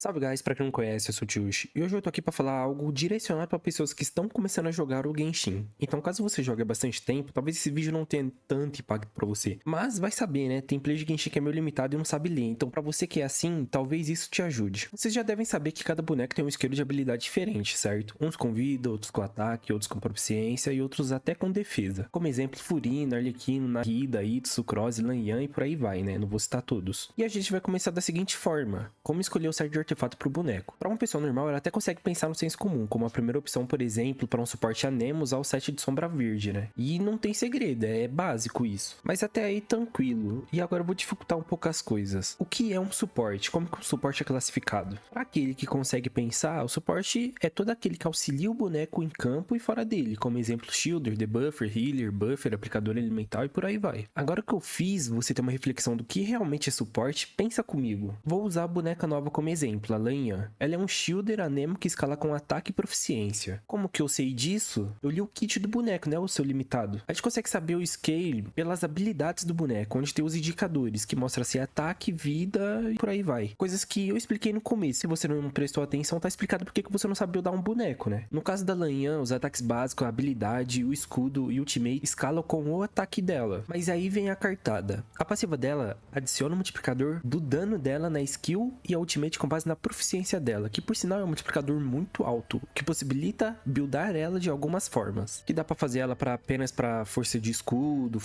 Salve guys, pra quem não conhece, eu sou o Tiyushi, e hoje eu tô aqui pra falar algo direcionado pra pessoas que estão começando a jogar o Genshin. Então caso você jogue há bastante tempo, talvez esse vídeo não tenha tanto impacto pra você. Mas vai saber, né, tem player de Genshin que é meio limitado e não sabe ler, então pra você que é assim, talvez isso te ajude. Vocês já devem saber que cada boneco tem um esquema de habilidade diferente, certo? Uns com vida, outros com ataque, outros com proficiência e outros até com defesa. Como exemplo, Furina, Arlequino, Nahida, Itsu, Cross, Lanyan e por aí vai, né, não vou citar todos. E a gente vai começar da seguinte forma: como escolher o certo de artefato pro boneco. Para uma pessoa normal, ela até consegue pensar no senso comum, como a primeira opção, por exemplo, para um suporte a Nemo usar o set de Sombra Verde, né? E não tem segredo, é básico isso. Mas até aí tranquilo. E agora eu vou dificultar um pouco as coisas. O que é um suporte? Como que um suporte é classificado? Para aquele que consegue pensar, o suporte é todo aquele que auxilia o boneco em campo e fora dele, como exemplo shielder, debuffer, healer, buffer, aplicador elemental e por aí vai. Agora que eu fiz você ter uma reflexão do que realmente é suporte, pensa comigo. Vou usar a boneca nova como exemplo, a Lanyan. Ela é um shielder anemo que escala com ataque e proficiência. Como que eu sei disso? Eu li o kit do boneco, né, o seu limitado. A gente consegue saber o scale pelas habilidades do boneco, onde tem os indicadores, que mostra se é ataque, vida e por aí vai. Coisas que eu expliquei no começo. Se você não prestou atenção, tá explicado porque que você não sabia dar um boneco, né? No caso da Lanyan, os ataques básicos, a habilidade, o escudo e o ultimate escalam com o ataque dela. Mas aí vem a cartada. A passiva dela adiciona o multiplicador do dano dela na skill e a ultimate com base na proficiência dela, que por sinal é um multiplicador muito alto, que possibilita buildar ela de algumas formas. Que dá pra fazer ela apenas para força de escudo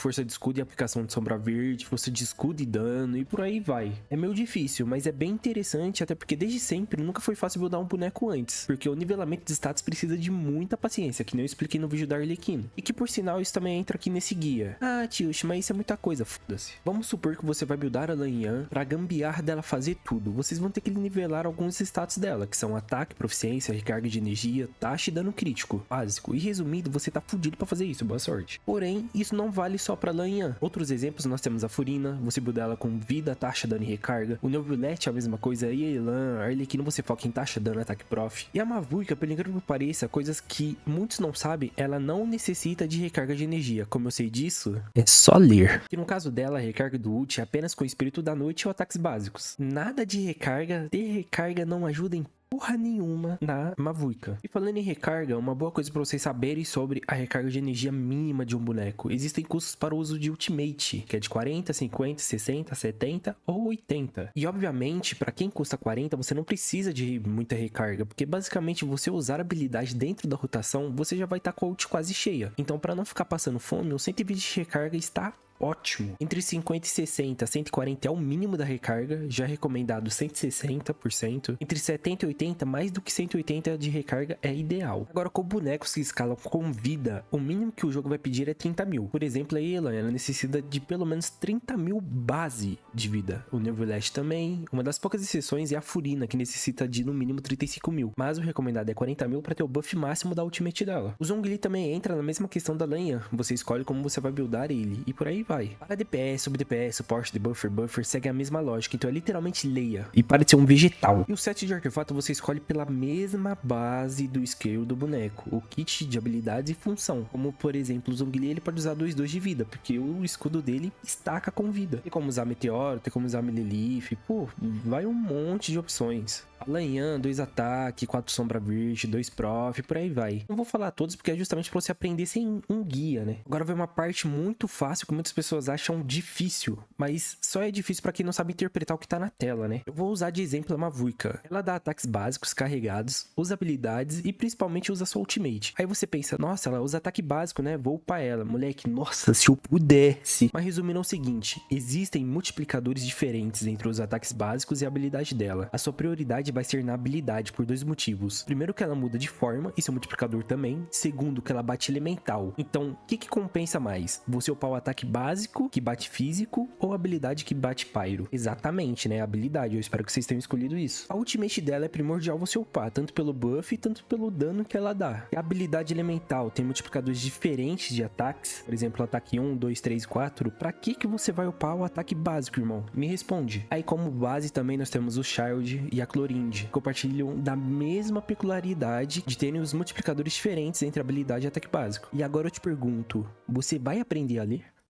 e aplicação de sombra verde, força de escudo e dano e por aí vai. É meio difícil, mas é bem interessante, até porque desde sempre nunca foi fácil buildar um boneco antes, porque o nivelamento de status precisa de muita paciência, que nem eu expliquei no vídeo da Arlequino. E que por sinal isso também entra aqui nesse guia. Ah, Tiush, mas isso é muita coisa, foda-se. Vamos supor que você vai buildar a Lanyan pra gambiarra dela fazer tudo. Vocês vão ter que nivelar alguns status dela, que são ataque, proficiência, recarga de energia, taxa e dano crítico, básico. E resumido, você tá fudido pra fazer isso, boa sorte. Porém, isso não vale só pra Lanyan. Outros exemplos, nós temos a Furina, você builda ela com vida, taxa, dano e recarga. O Neuvillette é a mesma coisa, e a Elan, a Arlequino você foca em taxa, dano, ataque, prof. E a Mavuika, pelo incrível que pareça, coisas que muitos não sabem, ela não necessita de recarga de energia. Como eu sei disso? É só ler. Que no caso dela, a recarga do ult é apenas com o espírito da noite ou ataques básicos. Nada de recarga, ter recarga não ajuda em porra nenhuma na Mavuika. E falando em recarga, uma boa coisa pra vocês saberem sobre a recarga de energia mínima de um boneco. Existem custos para o uso de Ultimate, que é de 40, 50, 60, 70 ou 80. E obviamente, pra quem custa 40, você não precisa de muita recarga, porque basicamente você usar a habilidade dentro da rotação, você já vai estar com a ult quase cheia. Então pra não ficar passando fome, o 120 de recarga está ótimo. Entre 50 e 60, 140 é o mínimo da recarga, já recomendado 160%. Entre 70 e 80, mais do que 180 de recarga é ideal. Agora, com bonecos que escalam com vida, o mínimo que o jogo vai pedir é 30 mil. Por exemplo, a Elan, ela necessita de pelo menos 30 mil base de vida. O Neuvillette também. Uma das poucas exceções é a Furina, que necessita de no mínimo 35 mil. Mas o recomendado é 40 mil para ter o buff máximo da ultimate dela. O Zhongli também entra na mesma questão da Lanyan. Você escolhe como você vai buildar ele. E por aí vai. Para DPS, sub DPS, suporte de buffer segue a mesma lógica, então é literalmente leia. E para de ser um vegetal. E o set de artefato você escolhe pela mesma base do scale do boneco, o kit de habilidades e função. Como por exemplo, o Zhongli ele pode usar 2/2 de vida, porque o escudo dele estaca com vida. Tem como usar Meteoro, tem como usar Melelif, pô, vai um monte de opções. A Lanyan, 2 ataque, 4 sombra verde, 2 prof, por aí vai. Não vou falar todos porque é justamente pra você aprender sem um guia, né? Agora vai uma parte muito fácil que muitas pessoas acham difícil, mas só é difícil pra quem não sabe interpretar o que tá na tela, né? Eu vou usar de exemplo a Mavuika. Ela dá ataques básicos carregados, usa habilidades e principalmente usa sua ultimate. Aí você pensa, nossa, ela usa ataque básico, né? Vou upar ela. Moleque, nossa, se eu pudesse. Mas resumindo é o seguinte, existem multiplicadores diferentes entre os ataques básicos e a habilidade dela. A sua prioridade vai ser na habilidade por 2 motivos. Primeiro que ela muda de forma, e seu multiplicador também. Segundo que ela bate elemental. Então, o que compensa mais? Você upar o ataque básico, que bate físico, ou a habilidade que bate pyro? Exatamente, né? A habilidade. Eu espero que vocês tenham escolhido isso. A ultimate dela é primordial você upar, tanto pelo buff, tanto pelo dano que ela dá. E a habilidade elemental tem multiplicadores diferentes de ataques. Por exemplo, ataque 1, 2, 3, 4. Pra que você vai upar o ataque básico, irmão? Me responde. Aí, como base, também nós temos o Shield e a Chlorinde, que compartilham da mesma peculiaridade de terem os multiplicadores diferentes entre habilidade e ataque básico. E agora eu te pergunto, você vai aprender a ler?